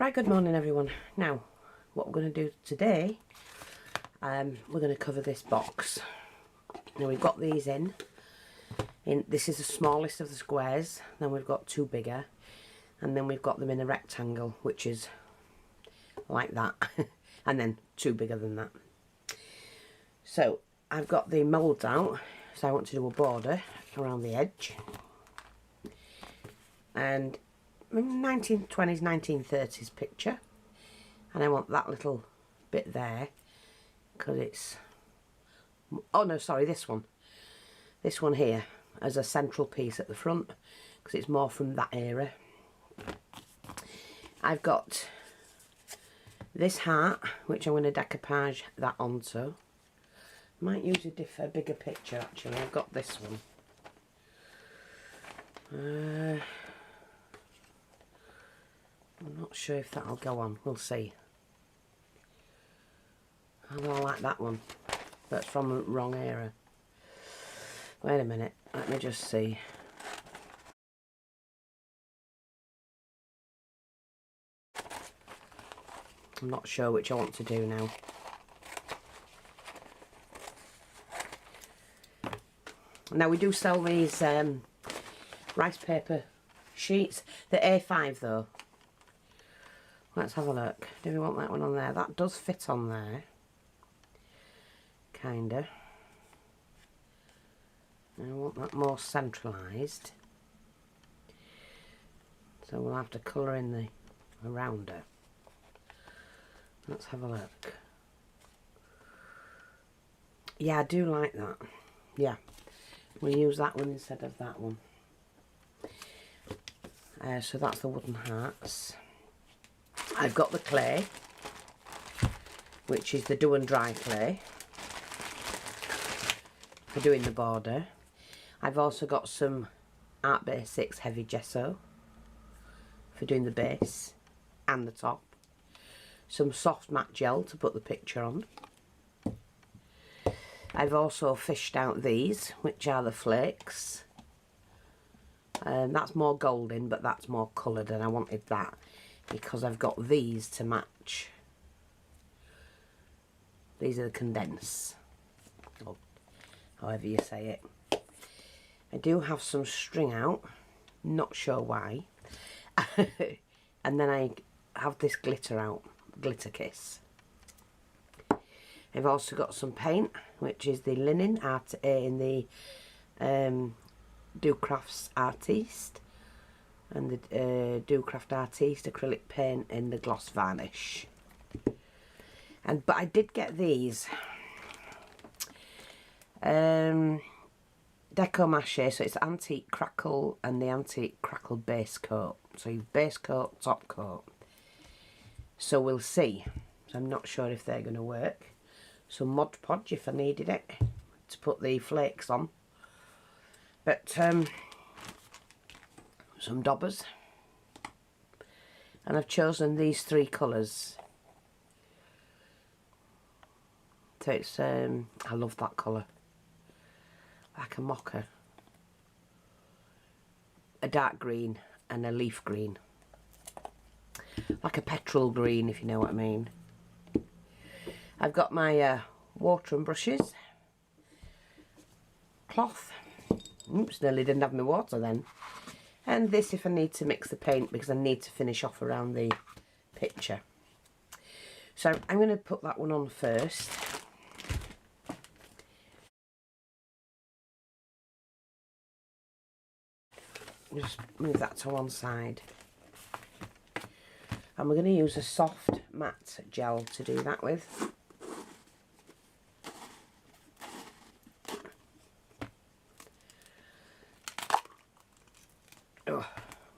Right, good morning everyone. Now, what we're going to do today, we're going to cover this box. Now we've got these in. This is the smallest of the squares, then we've got two bigger, and then we've got them in a rectangle, which is like that, and then two bigger than that. So, I've got the moulds out, so I want to do a border around the edge. And 1920s, 1930s picture, and I want that little bit there because it's, oh no, sorry, this one here as a central piece at the front because it's more from that era. I've got this heart which I'm going to decoupage that onto. Might use a bigger picture actually. I've got this one. I'm not sure if that'll go on, we'll see. I don't like that one, that's from the wrong era. Wait a minute, let me just see. I'm not sure which I want to do now. Now we do sell these rice paper sheets, the A5 though. Let's have a look. Do we want that one on there? That does fit on there. Kinda. I want that more centralised. So we'll have to colour in the rounder. Let's have a look. Yeah, I do like that. Yeah. We'll use that one instead of that one. So that's the wooden hearts. I've got the clay, which is the do and dry clay for doing the border. I've also got some Art Basics heavy gesso for doing the base and the top. Some soft matte gel to put the picture on. I've also fished out these, which are the flakes. That's more golden, but that's more coloured, and I wanted that because I've got these to match. These are the condense, or however you say it. I do have some string out, not sure why. And then I have this glitter out, Glitter Kiss. I've also got some paint, which is the linen art in the Decoupage Artiste, and the Decoupage Artiste acrylic paint in the gloss varnish. But I did get these Decoupage, so it's antique crackle and the antique crackle base coat. So you base coat, top coat. So we'll see. So I'm not sure if they're going to work. Some Mod Podge if I needed it to put the flakes on. But some daubers, and I've chosen these three colours. So it's I love that colour, like a mocha, a dark green and a leaf green, like a petrol green if you know what I mean. I've got my water and brushes, cloth. Oops, nearly didn't have my water then. And this if I need to mix the paint because I need to finish off around the picture. So I'm going to put that one on first. Just move that to one side. And we're going to use a soft matte gel to do that with.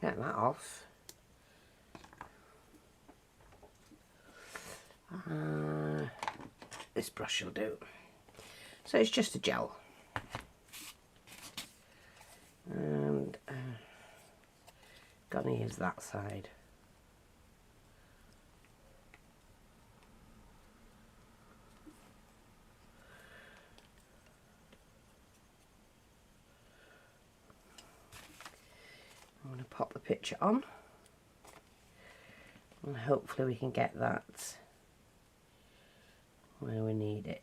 Get that off. This brush will do. So it's just a gel. And gonna use that side. I'm going to pop the picture on. And hopefully we can get that where we need it.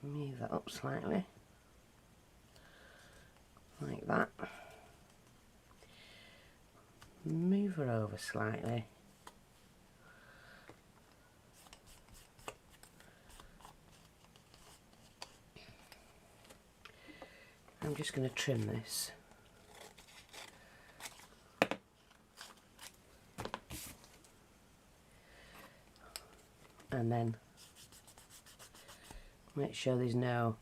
Move that up slightly, like that. Move her over slightly. I'm just going to trim this. And then make sure there's no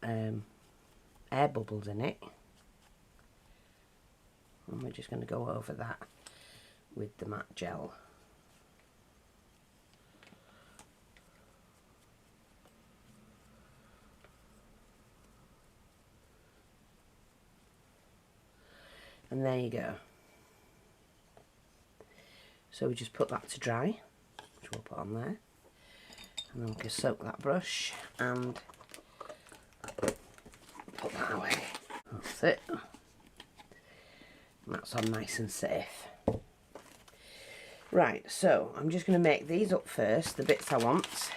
air bubbles in it. And we're just going to go over that with the matte gel. And there you go. So we just put that to dry, which we'll put on there. And then we can soak that brush and put that away. That's it. And that's on nice and safe. Right, so I'm just going to make these up first, the bits I want.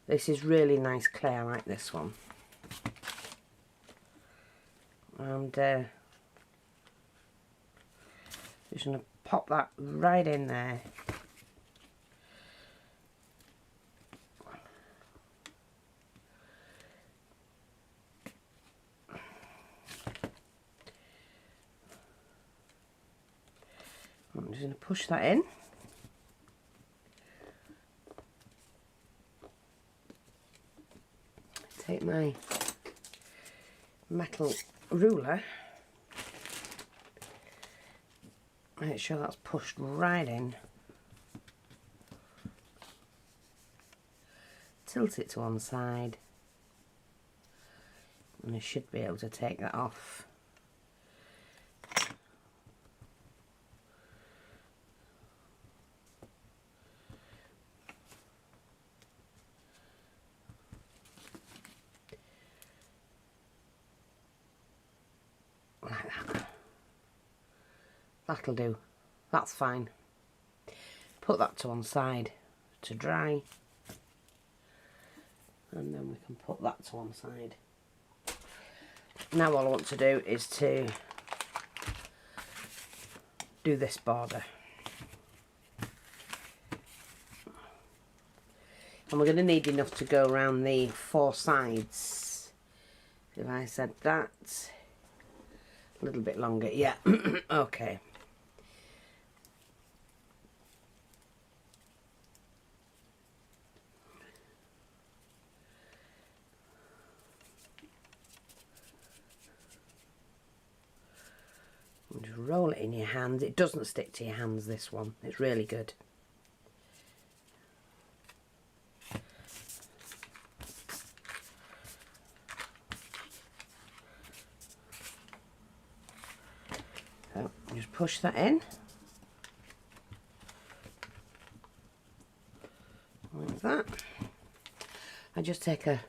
This is really nice clay, I like this one. And just going to pop that right in there. I'm just going to push that in. Take my metal ruler, make sure that's pushed right in, tilt it to one side, and I should be able to take that off. That'll do. That's fine. Put that to one side to dry. And then we can put that to one side. Now all I want to do is to do this border. And we're going to need enough to go around the 4 sides. If I said that. A little bit longer, yeah. Okay. Just roll it in your hands. It doesn't stick to your hands, this one. It's really good. So just push that in. Like that. I just take a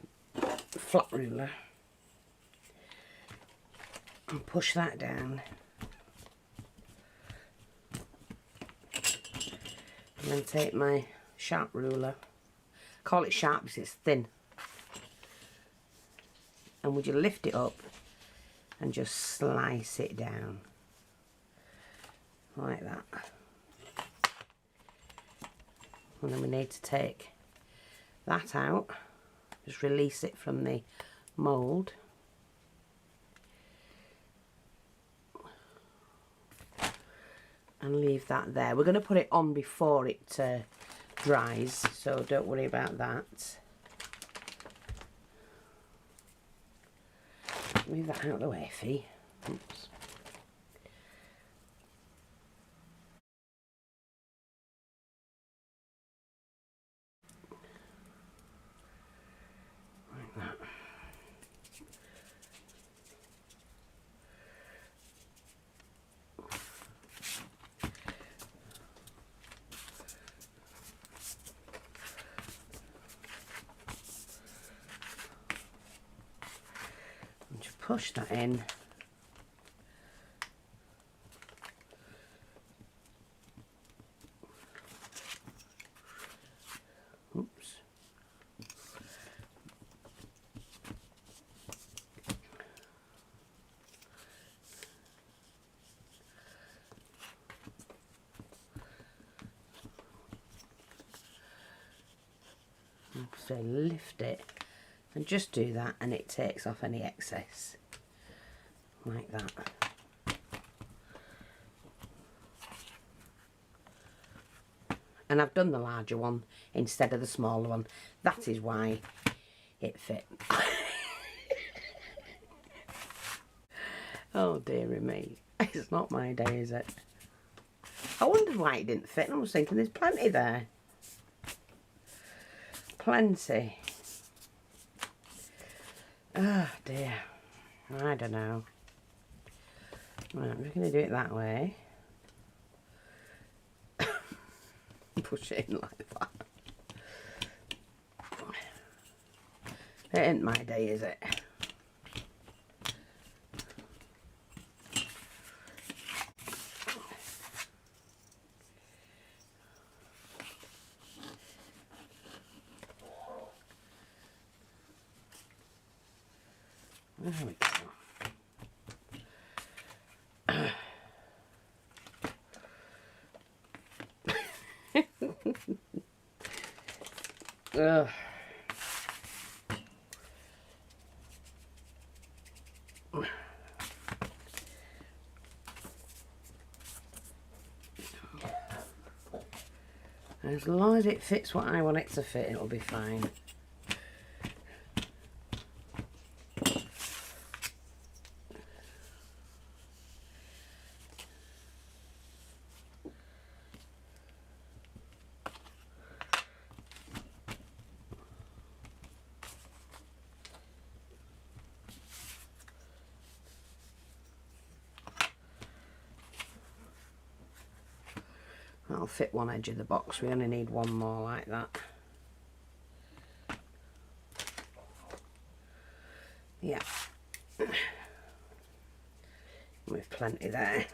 flat ruler and push that down. And then take my sharp ruler, call it sharp because it's thin, and would you lift it up and just slice it down like that. And then we need to take that out, just release it from the mould. And leave that there. We're going to put it on before it dries, so don't worry about that. Move that out of the way, Fee. Oops. Like that. push that in. Oops. So lift it and just do that, and it takes off any excess like that. And I've done the larger one instead of the smaller one. That is why it fit. Oh dearie me, it's not my day, is it? I wondered why it didn't fit, and I was thinking there's plenty there. Plenty. Oh dear, I don't know. Right, I'm just going to do it that way. Push it in like that. It ain't my day, is it? There we go. Ugh. As long as it fits what I want it to fit, it'll be fine. That'll fit one edge of the box. We only need one more like that. Yeah. We've plenty there.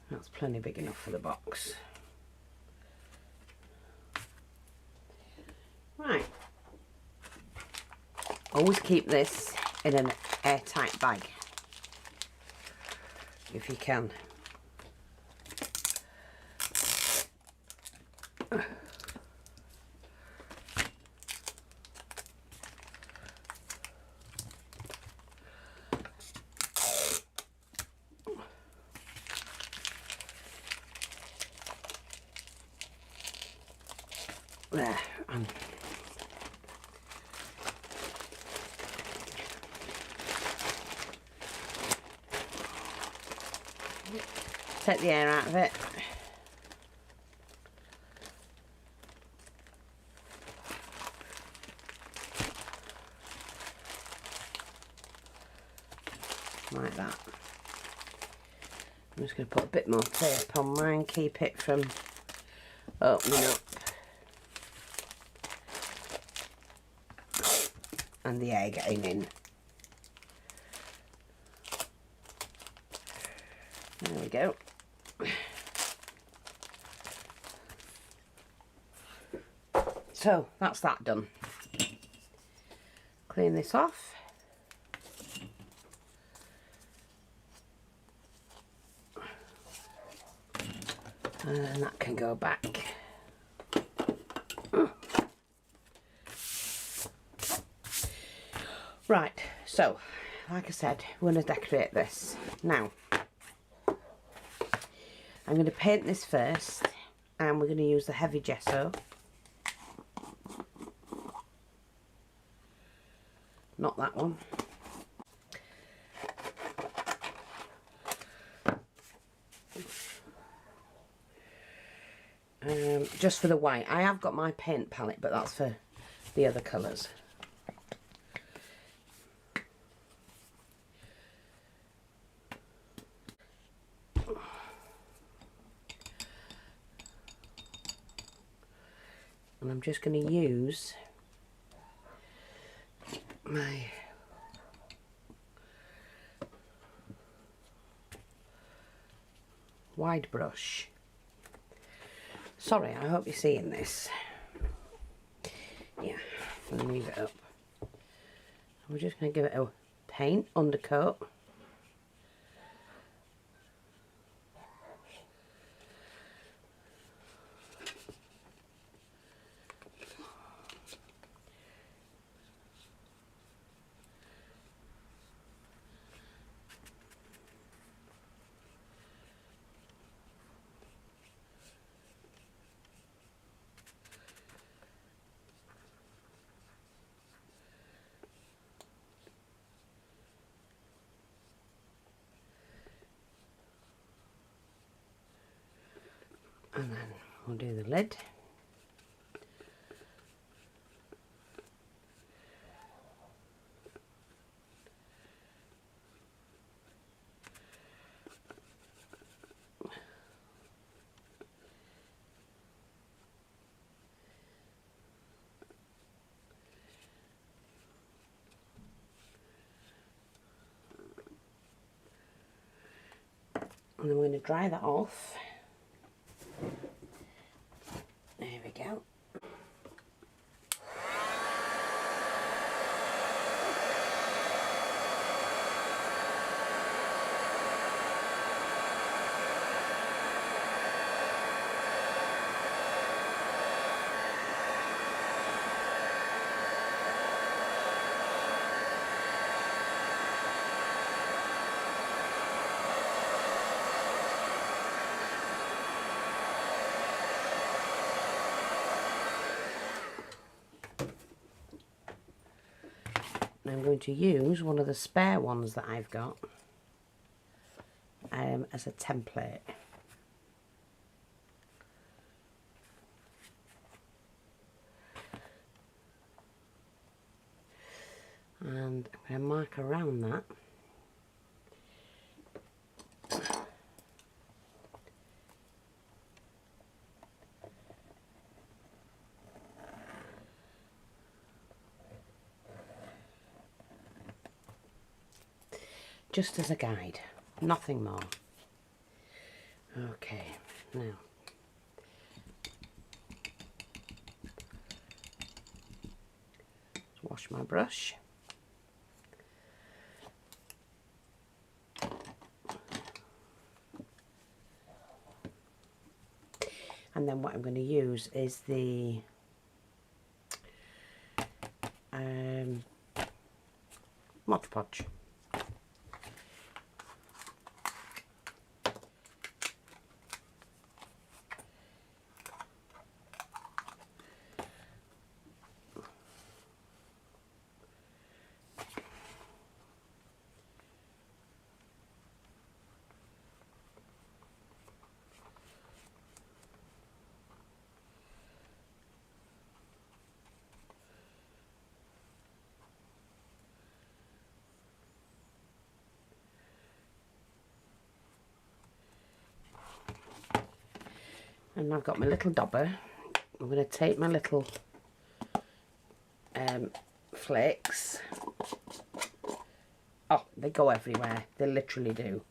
That's plenty big enough for the box. Right. Always keep this in an airtight bag if you can. There, and take the air out of it. Like that. I'm just going to put a bit more tape on mine, keep it from opening up. And the air getting in. There we go. So that's that done. Clean this off. And that can go back. Right, so like I said, we're going to decorate this. Now, I'm going to paint this first, and we're going to use the heavy gesso. Not that one. Just for the white. I have got my paint palette, but that's for the other colours. And I'm just going to use my wide brush. Sorry, I hope you're seeing this. Yeah, I'm going to move it up. We're just going to give it a paint undercoat. And then we'll do the lid. And then we're going to dry that off. There we go. I'm going to use one of the spare ones that I've got as a template. And I'm going to mark around that. Just as a guide, nothing more. Okay, now wash my brush. And then what I'm going to use is the Mod Podge. And I've got my little dauber. I'm going to take my little flakes. Oh, they go everywhere. They literally do.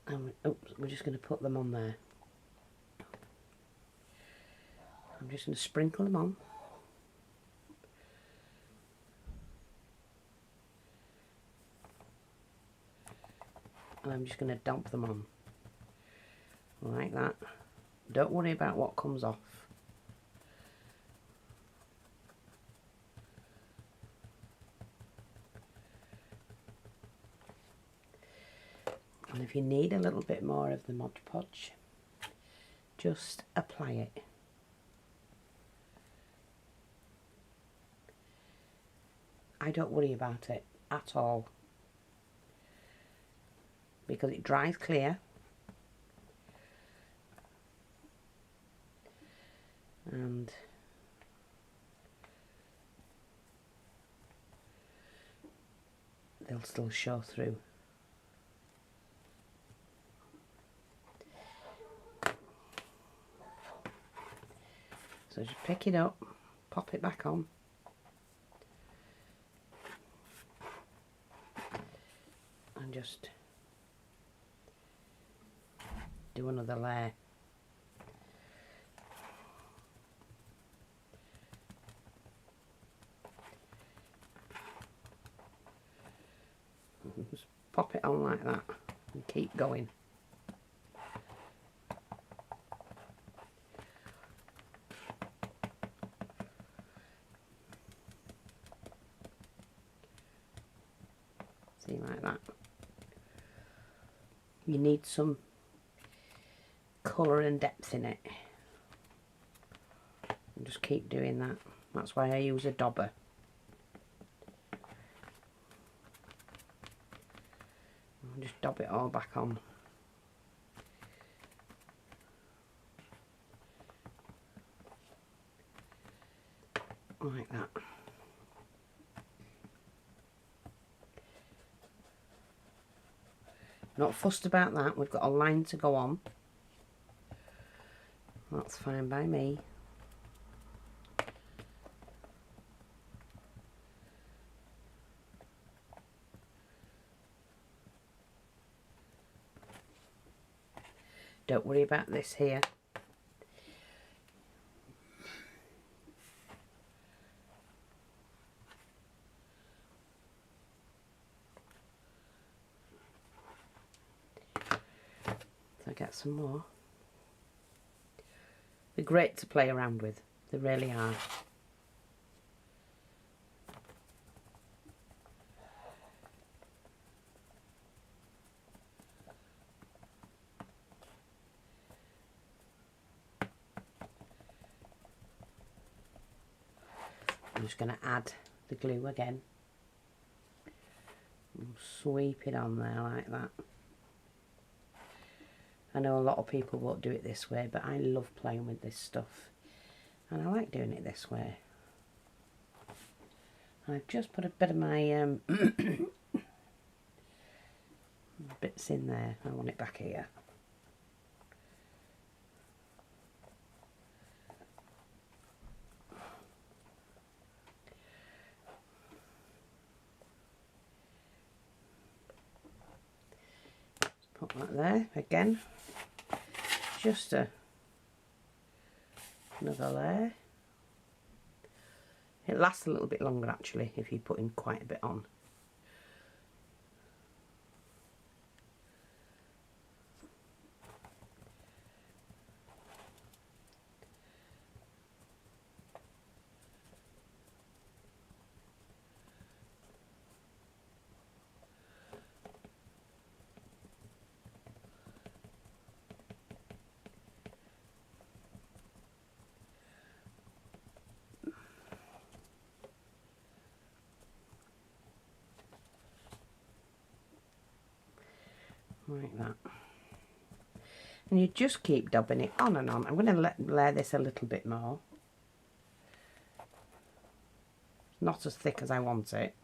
And we're just going to put them on there. I'm just going to sprinkle them on. And I'm just going to dump them on like that. Don't worry about what comes off. And if you need a little bit more of the Mod Podge, just apply it. I don't worry about it at all because it dries clear and they'll still show through. So just pick it up, pop it back on, and just do another layer. Just pop it on like that and keep going. See, like that. You need some colour and depth in it. And just keep doing that. That's why I use a dauber. I'll just daub it all back on. Like that. Not fussed about that, we've got a line to go on. That's fine by me. Don't worry about this here. So I get some more. They're great to play around with. They really are. I'm just going to add the glue again. And sweep it on there like that. I know a lot of people won't do it this way, but I love playing with this stuff. And I like doing it this way. I've just put a bit of my bits in there. I want it back here. Put that there again. Just another layer. It lasts a little bit longer actually if you put in quite a bit on. Like that. And you just keep dabbing it on and on. I'm going to layer this a little bit more. It's not as thick as I want it.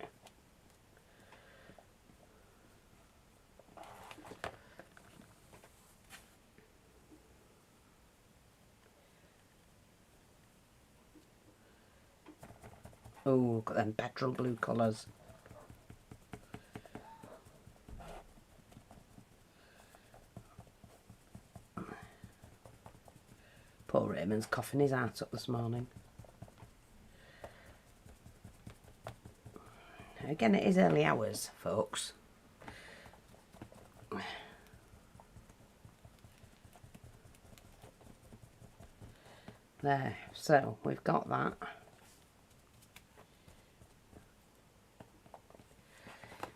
Oh, got them petrol blue colours. Poor Raymond's coughing his heart up this morning. Again, it is early hours, folks. There, so we've got that.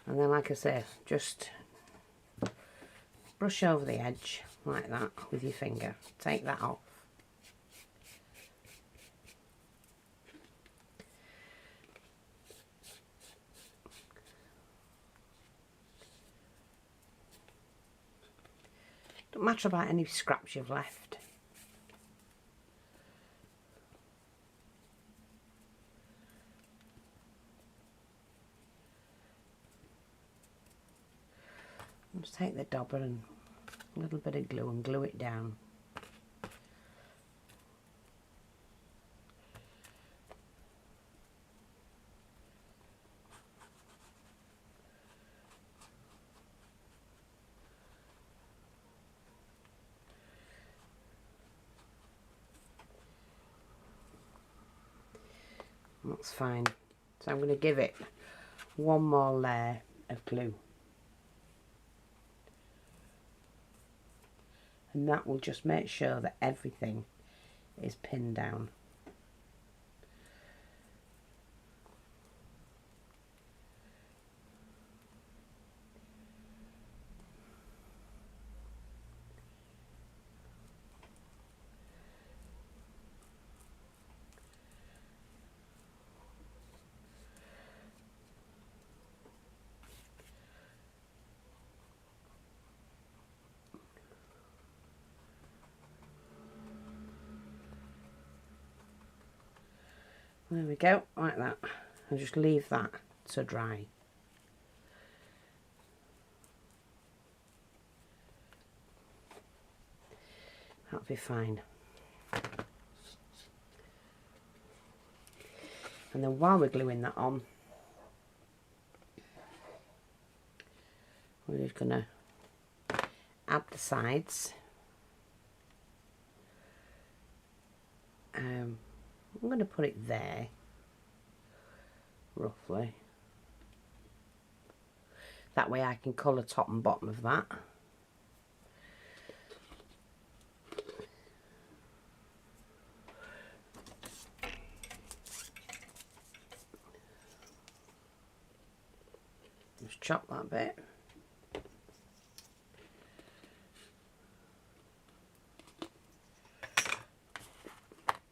And then, like I say, just brush over the edge like that with your finger. Take that off. Don't matter about any scraps you've left. Just take the dauber and a little bit of glue and glue it down. That's fine. So I'm going to give it one more layer of glue. And that will just make sure that everything is pinned down. There we go, like that. And just leave that to dry. That'll be fine. And then while we're gluing that on, we're just going to add the sides. I'm going to put it there, roughly. That way I can colour top and bottom of that. Just chop that bit.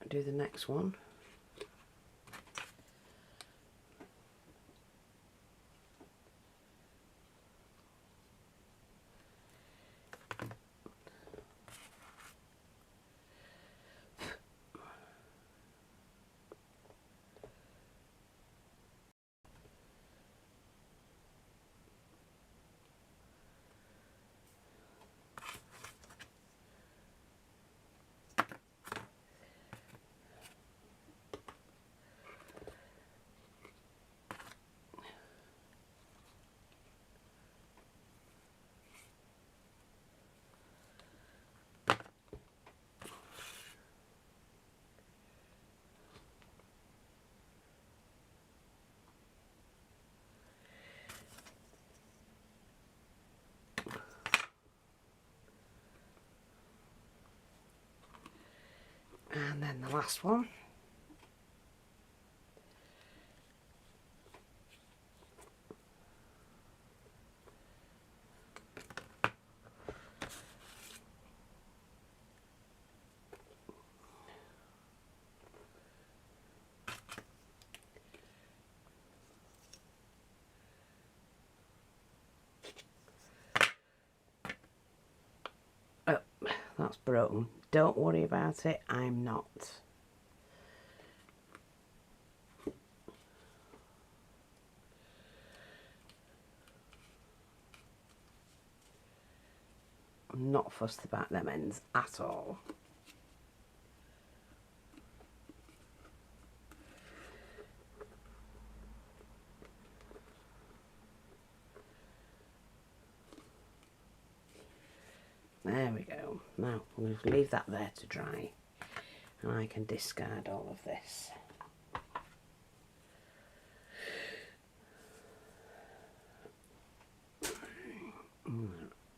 Do the next one. And then the last one. Oh, that's broken. Don't worry about it, I'm not. I'm not fussed about them ends at all. There we go. Now we'll leave that there to dry and I can discard all of this.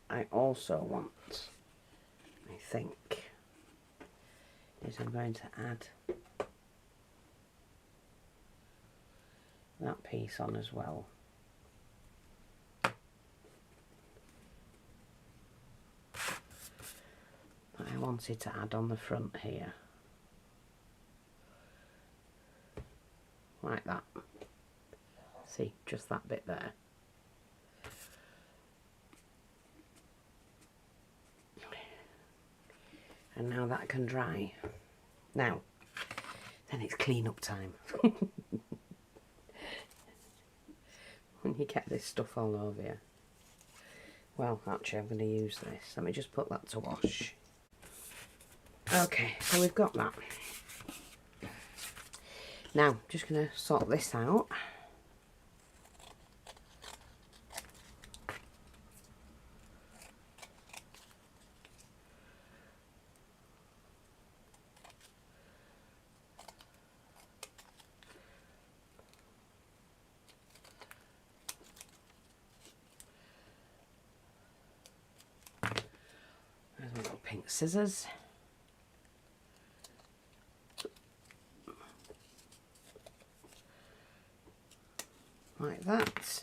I also want, I think, is I'm going to add that piece on as well. I wanted to add on the front here. Like that. See, just that bit there. And now that can dry. Now, then it's clean up time. When you get this stuff all over you. Well, actually I'm going to use this. Let me just put that to wash. Okay, so we've got that. Now, just going to sort this out. There's my little pink scissors. Like that.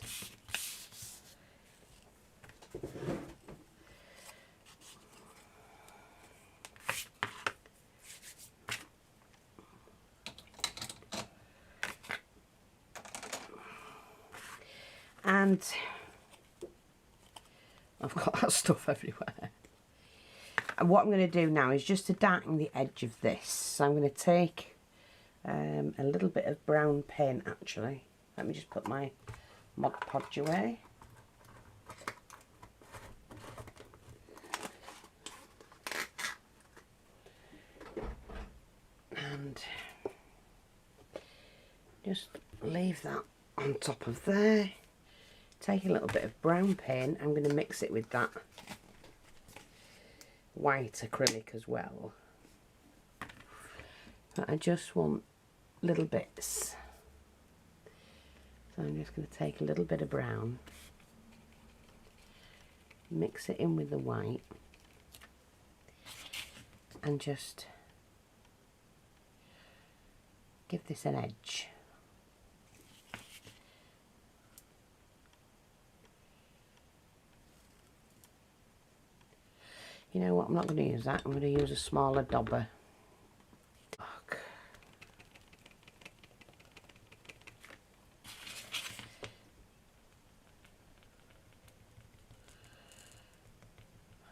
And I've got that stuff everywhere. And what I'm going to do now is just to darken the edge of this. So I'm going to take a little bit of brown paint actually. Let me just put my Mod Podge away. And just leave that on top of there. Take a little bit of brown paint. I'm going to mix it with that white acrylic as well. But I just want little bits. So I'm just going to take a little bit of brown, mix it in with the white, and just give this an edge. You know what, I'm not going to use that, I'm going to use a smaller dauber.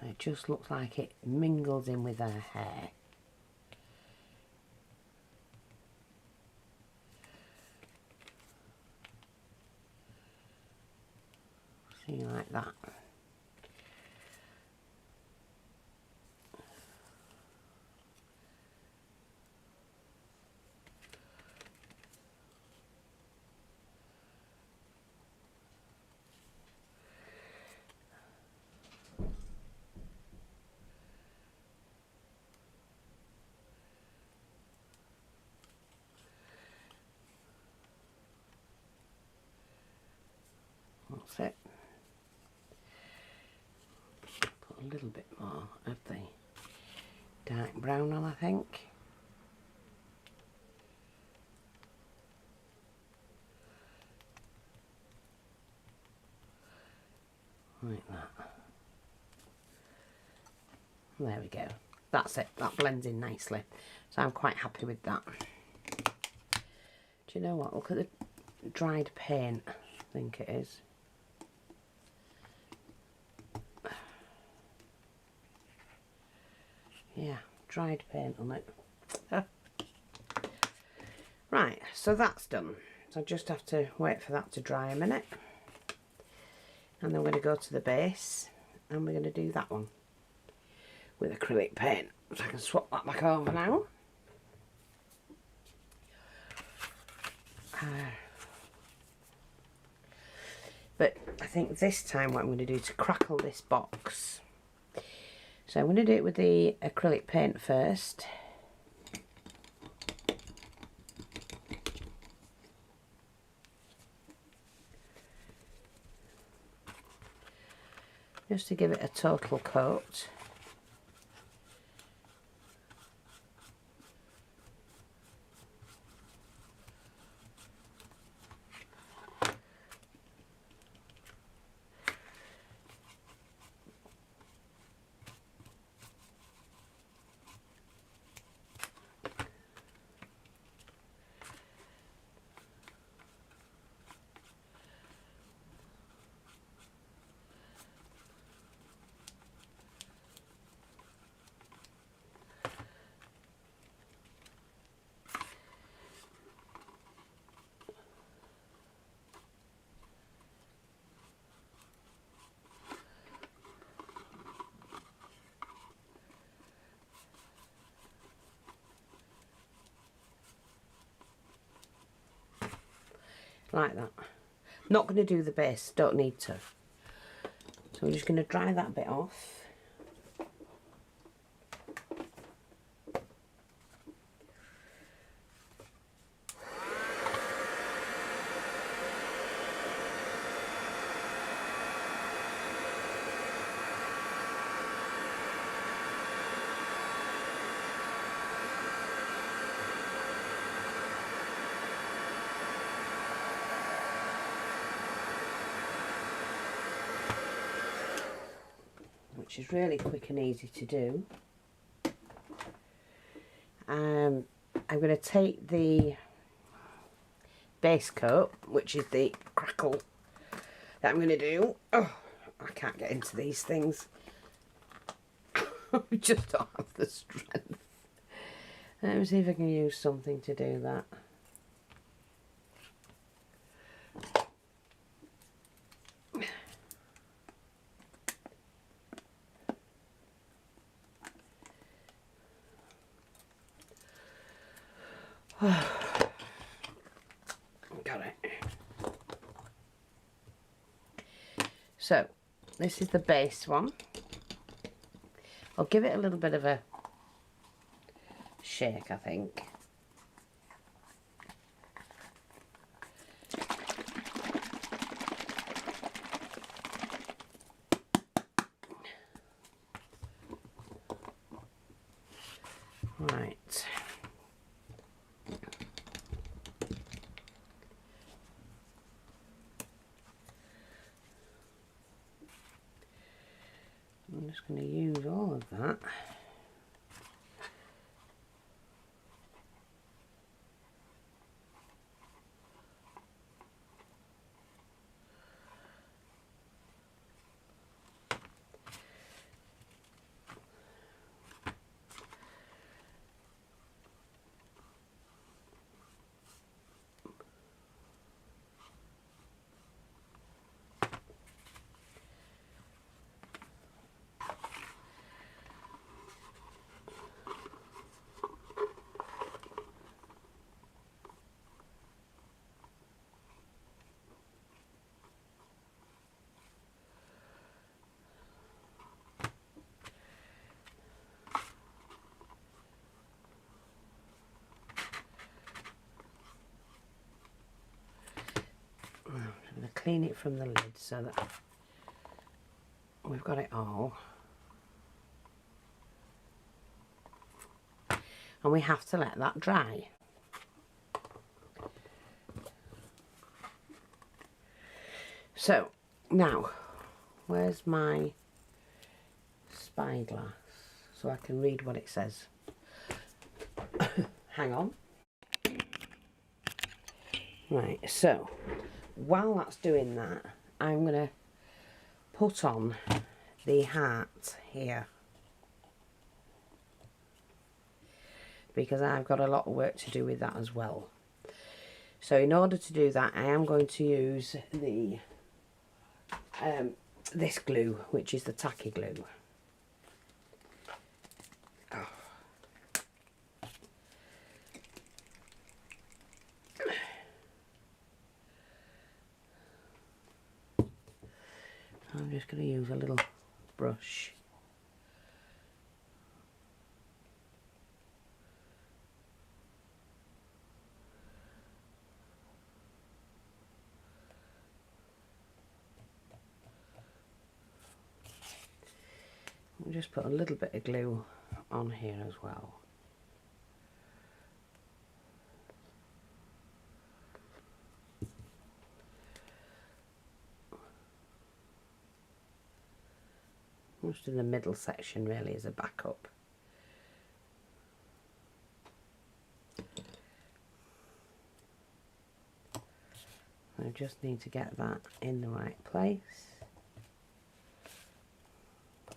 It just looks like it mingles in with her hair. See, like that. That's it. Put a little bit more of the dark brown on, I think. Like that. There we go. That's it. That blends in nicely. So I'm quite happy with that. Do you know what? Look at the dried paint. I think it is. Yeah, dried paint on it. Right, so that's done. So I just have to wait for that to dry a minute. And then we're going to go to the base and we're going to do that one with acrylic paint. So I can swap that back over now. But I think this time what I'm going to do to crackle this box. So I'm going to do it with the acrylic paint first. Just to give it a total coat. like that. Not going to do the base, don't need to. So I'm just going to dry that bit off. Which is really quick and easy to do. I'm going to take the base coat, which is the crackle that I'm going to do. Oh, I can't get into these things. I just don't have the strength. Let me see if I can use something to do that. Got it. So this is the base one. I'll give it a little bit of a shake, I think. Right. I'm just going to use all of that. I'm going to clean it from the lid so that we've got it all. And we have to let that dry. So now, where's my spyglass so I can read what it says? Hang on. Right, so while that's doing that, I'm going to put on the heart here, because I've got a lot of work to do with that as well. So in order to do that, I am going to use the this glue, which is the tacky glue. Oh. I'm just going to use a little brush. I'll just put a little bit of glue on here as well. Just in the middle section really as a backup. I just need to get that in the right place.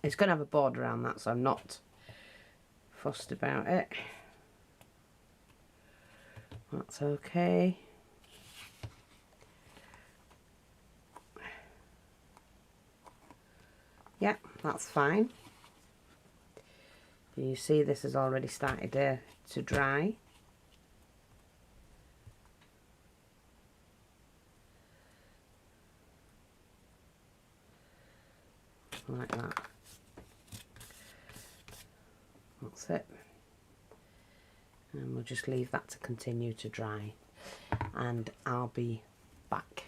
It's going to have a border around that, so I'm not fussed about it. That's okay. Yeah, that's fine. You see this has already started to dry. like that. That's it. And we'll just leave that to continue to dry, and I'll be back.